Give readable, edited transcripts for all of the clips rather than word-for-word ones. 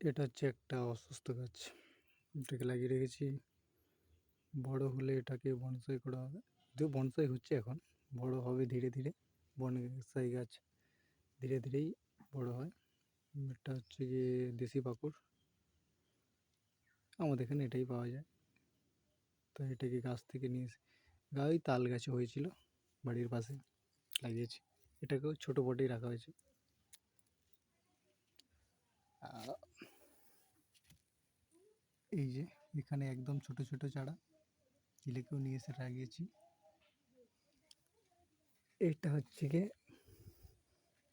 এটা হচ্ছে একটা অসুস্থ গাছ। এটাকে লাগিয়ে রেখেছি। বড় হলে এটাকে বনসাই করা হবে। যদিও বনসাই হচ্ছে এখন, বড় হবে ধীরে ধীরে। বনসাই গাছ ধীরে ধীরেই বড় হয়। এটা হচ্ছে গিয়ে দেশি পাকুড়। আমাদের এখানে এটাই পাওয়া যায়। তো এটাকে গাছ থেকে নিয়ে এসে ওই তাল গাছে হয়েছিল, বাড়ির পাশে লাগিয়েছি। এটাকেও ছোট পটেই রাখা হয়েছে। এই যে এখানে একদম ছোট ছোট চারা কিলেকেও নিয়ে এসে লাগিয়েছি। এটা হচ্ছে গিয়ে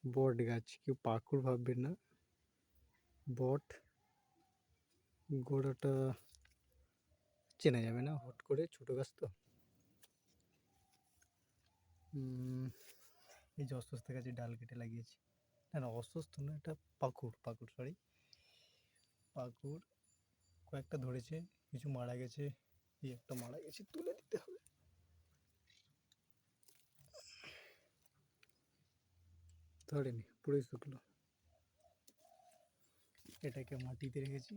বট গাছ, কেউ পাকুড় ভাববেন না, বট। গোড়াটা চেনা যাবে না হট করে, ছোট গাছ তো। এই যে অস্বস্ত গাছের ডাল কেটে লাগিয়েছি। না না, অস্বস্ত না, এটা পাকুড়, পাকুড় সরি, পাকুড়। কয়েকটা ধরেছে, কিছু মারা গেছে। এই একটা মারা গেছে, তুলে দিতে হবে। ধরেনি, পুরোই শুকলো। এটাকে মাটিতে রেখেছি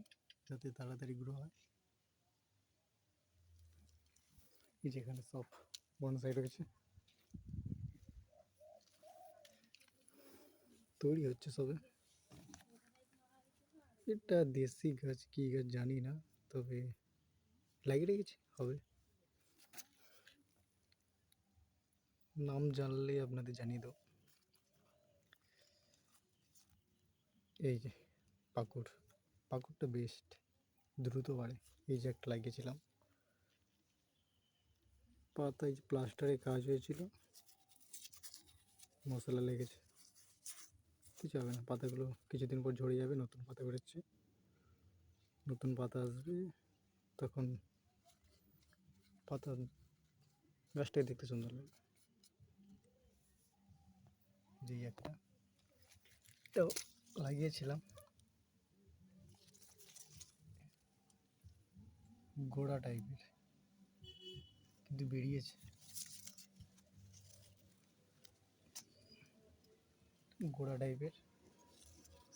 যাতে তাড়াতাড়ি গ্রো হয়। এই যেখানে সব বনসাই রয়েছে, তৈরি হচ্ছে সবে। এটা দেশি গাছ কি গাছ জানি না, তবে লাগিয়ে রেখেছি, হবে। নাম জানলে আপনাদের জানিয়ে দেবো। এই যে পাকুড়, পাকুড়টা বেস্ট, দ্রুত বাড়ে। এই যে একটা লাগিয়েছিলাম, পাতায় প্লাস্টারের কাজ হয়েছিল, মশলা লেগেছে, কিছু হবে না। পাতাগুলো কিছুদিন পর ঝরে যাবে, নতুন পাতা বেরোচ্ছে, নতুন পাতা আসবে, তখন পাতা গাছটাকে দেখতে সুন্দর লাগবে। যে একটা এটাও লাগিয়েছিলাম, গোড়া টাইপের, কিন্তু বেরিয়েছে। গোড়া টাইপের,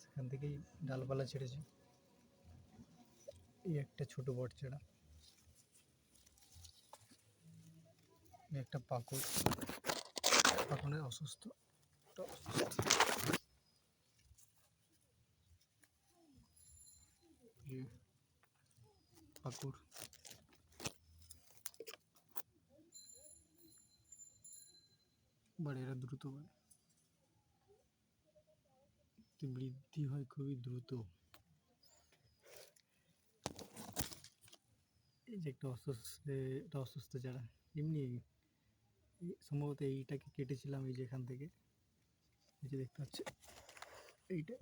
সেখান থেকেই ডালপালা ছেড়েছে। এই একটা ছোট বট চারা, একটা পাকুড়, পাকুড়ে অসুস্থ, পাকুড়। বাড়ে, এরা দ্রুত বাড়ে, বৃদ্ধি হয় খুবই দ্রুত। এই যে একটা এটা অসুস্থ চারা, এমনি সম্ভবত এইটাকে কেটেছিলাম, এই যে এখান থেকে, এই যে দেখতে পাচ্ছি এইটা,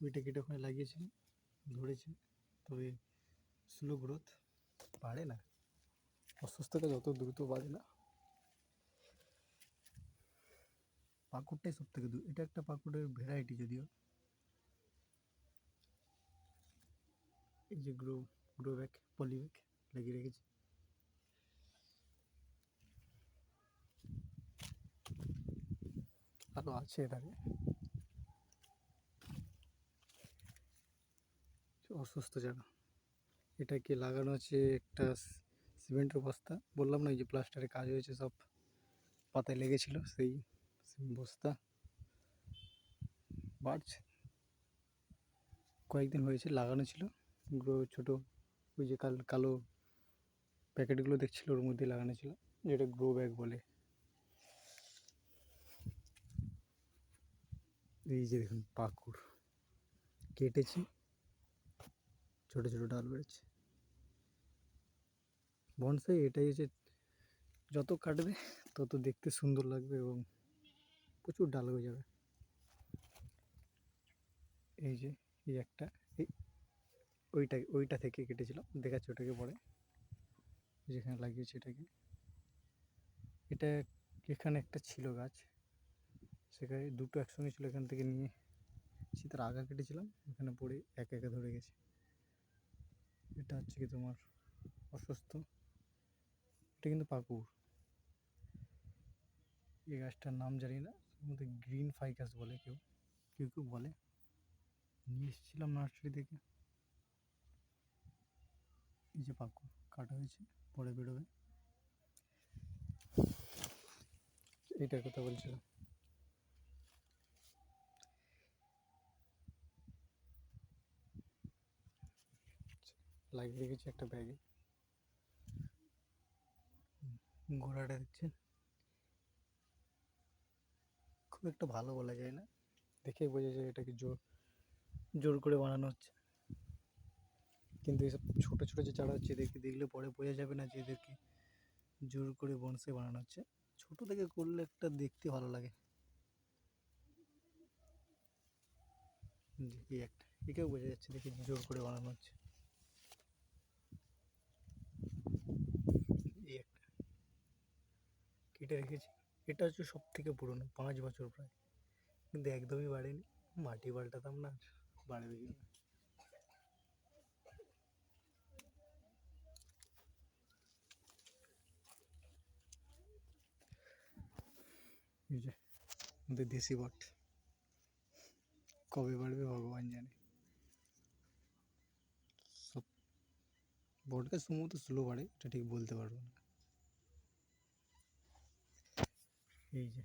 ওইটা কেটে ওখানে লাগিয়েছিলাম, ধরেছে, তবে স্লো গ্রোথ, বাড়ে না। অসুস্থতা যত দ্রুত বাড়ে না। পাকুড়টাই সব থেকে এটা একটা পাকুড়ের ভ্যারাইটি যদিও। এই যে গ্রো ব্যাগ, পলি ব্যাগ লাগিয়ে রেখেছি। আরও আছে এটাকে, অসুস্থ জায়গা। এটাকে লাগানো আছে একটা সিমেন্টের বস্তা, বললাম না এই যে প্লাস্টারের কাজ হয়েছে, সব পাতায় লেগেছিল, সেই বস্তা বাড়ছে। কয়েকদিন হয়েছে লাগানো ছিল, গ্রো ছোট, ওই যে কালো প্যাকেটগুলো দেখছিল, ওর মধ্যে লাগানো ছিল, যেটা গ্রো ব্যাগ বলে। এই যে দেখুন পাকুড়, কেটেছি, ছোট ছোট ডাল বেড়েছে। বনসাই এটাই হচ্ছে, যত কাটবে তত দেখতে সুন্দর লাগবে এবং প্রচুর ডাল হয়ে যাবে। এই যে এই একটা, এই ওইটা থেকে কেটেছিলাম, দেখাচ্ছি ওটাকে পরে, যেখানে লাগিয়েছি এটাকে। এটা এখানে একটা ছিল গাছ, সেখানে দুটো একসঙ্গে ছিল, এখান থেকে নিয়ে তার আগা কেটেছিলাম, এখানে পড়ে একে একে ধরে গেছে। এটা হচ্ছে কি তোমার অসুস্থ, এটা কিন্তু পাকুড়। এই গাছটার নাম জানি না, মধ্যে গ্রিন ফাইকাস বলে, কেউ কেউ কেউ বলে, নিয়ে এসেছিলাম নার্সারি থেকে। এই যে পাকু কাটা হয়েছে, পরে বেরোবে। এইটার কথা বলছিলাম। লাগিয়ে রেখেছি একটা ব্যাগে। গোড়াটা দেখছেন, খুব একটা ভালো বলা যায় না, দেখেই বোঝা যায় এটাকে জোর জোর করে বানানো হচ্ছে। কিন্তু এসব ছোটো ছোটো যে চারা হচ্ছে, এদেরকে দেখলে পরে বোঝা যাবে না যে এদেরকে জোর করে বনসাই বানানো হচ্ছে। ছোটো থেকে করলে একটা দেখতে ভালো লাগে। এই একটা, একেও বোঝা যাচ্ছে দেখে জোর করে বানানো হচ্ছে। এই একটা কেটে রেখেছি। এটা হচ্ছে সব থেকে পুরনো, 5 বছর প্রায়, কিন্তু একদমই বাড়েনি। মাটি পাল্টাতাম না, বাড়বে কি না। এই যে আমাদের দেশি বট, কবে বাড়বে ভগবান জানে। সব বট গাছ সম্ভবত স্লো বাড়ে, এটা ঠিক বলতে পারবো না। এই যে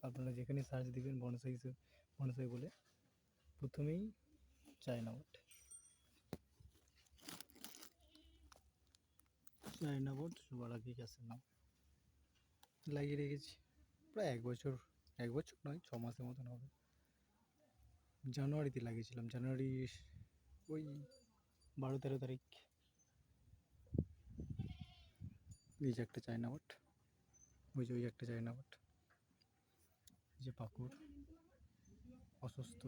আপনারা যেখানে সার্চ দিবেন বনসাই বলে, প্রথমেই চায়না বট। চায়না বট সবার আগে গাছের নাম। লাগিয়ে রেখেছি প্রায় 1 বছর, 1 বছর নয়, 6 মাসের মতন হবে। জানুয়ারিতে লাগিয়েছিলাম, জানুয়ারি ওই 12-13 তারিখ। এই যে একটা চায়না বট, ওই একটা চায়না বট। এই যে পাকুড় অসুস্থ,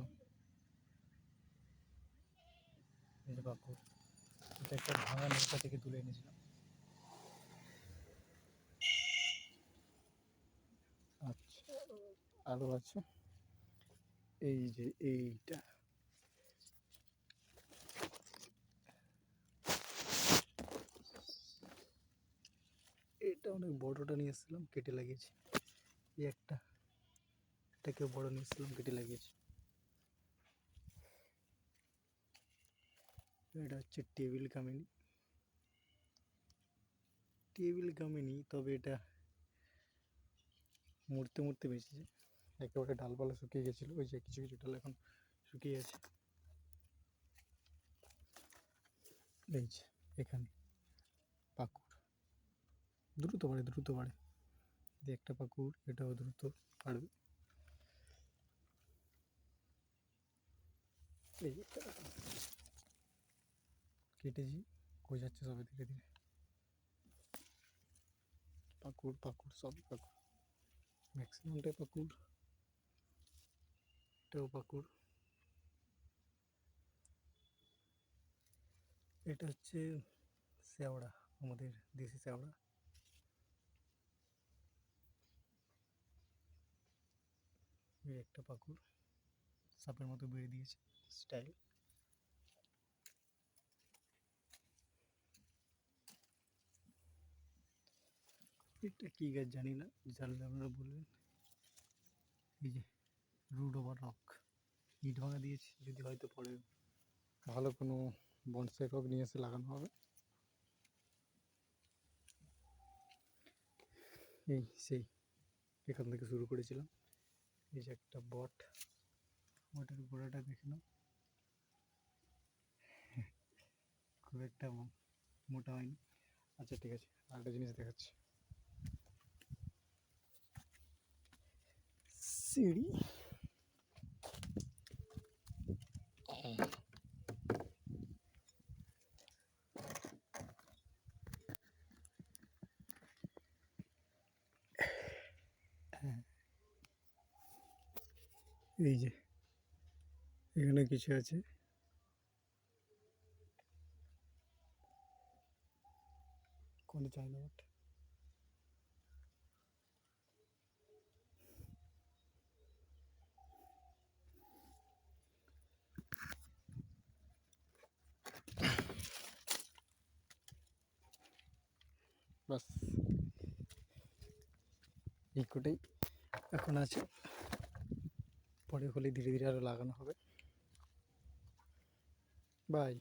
এই যে পাকুড়, এটা একটা ভাঙা নৌকা থেকে তুলে এনেছিলাম। আচ্ছা, আরও আছে। এই যে এইটা, এটা অনেক বড়টা নিয়ে এসেছিলাম, কেটে লাগিয়েছি। এই একটা, এটাকে বড় নিয়ে এসেছিলাম, কেটে লাগিয়েছি। এটা হচ্ছে টেবিল কামিনী, তবে এটা মরতে মরতে বেঁচেছে। একেবারে ডালপালা শুকিয়ে গেছিলো, ওই যে কিছু কিছু ডাল এখন শুকিয়ে আছে। এই যে এখানে পাকুড় দ্রুত বাড়ে। একটা পাকুড়, এটাও দ্রুত বাড়বে। এই কেটেছি, গজাচ্ছে সবে ধীরে ধীরে। পাকুড় সবই পাকুড়, ম্যাক্সিমামটাই পাকুড়। এটাও পাকুড়। এটা হচ্ছে শেওড়া, আমাদের দেশি শেওড়া। এই একটা পাকুড়, সাপের মতো বেড়ে দিয়েছে স্টাইল। এটা কি গাছ জানি না, জানলে আপনারা বলবেন। এই যে রুট ওভার রক, ইট ভাঙা দিয়েছি, যদি হয়তো পরে ভালো কোনো বনসাই টব নিয়ে এসে লাগানো হবে। এই সেই এখান থেকে শুরু করেছিলাম। এই যে একটা বটের গোড়াটা দেখে নাও, খুব একটা মোটা হয়নি। আচ্ছা ঠিক আছে, আরেকটা জিনিস দেখাচ্ছি। সিঁড়ি, এই যে এখানে কিছু আছে, কোন চায়না বট। বাস এই কোটাই এখন আছে, পরে হলে ধীরে ধীরে আরও লাগানো হবে। বাই।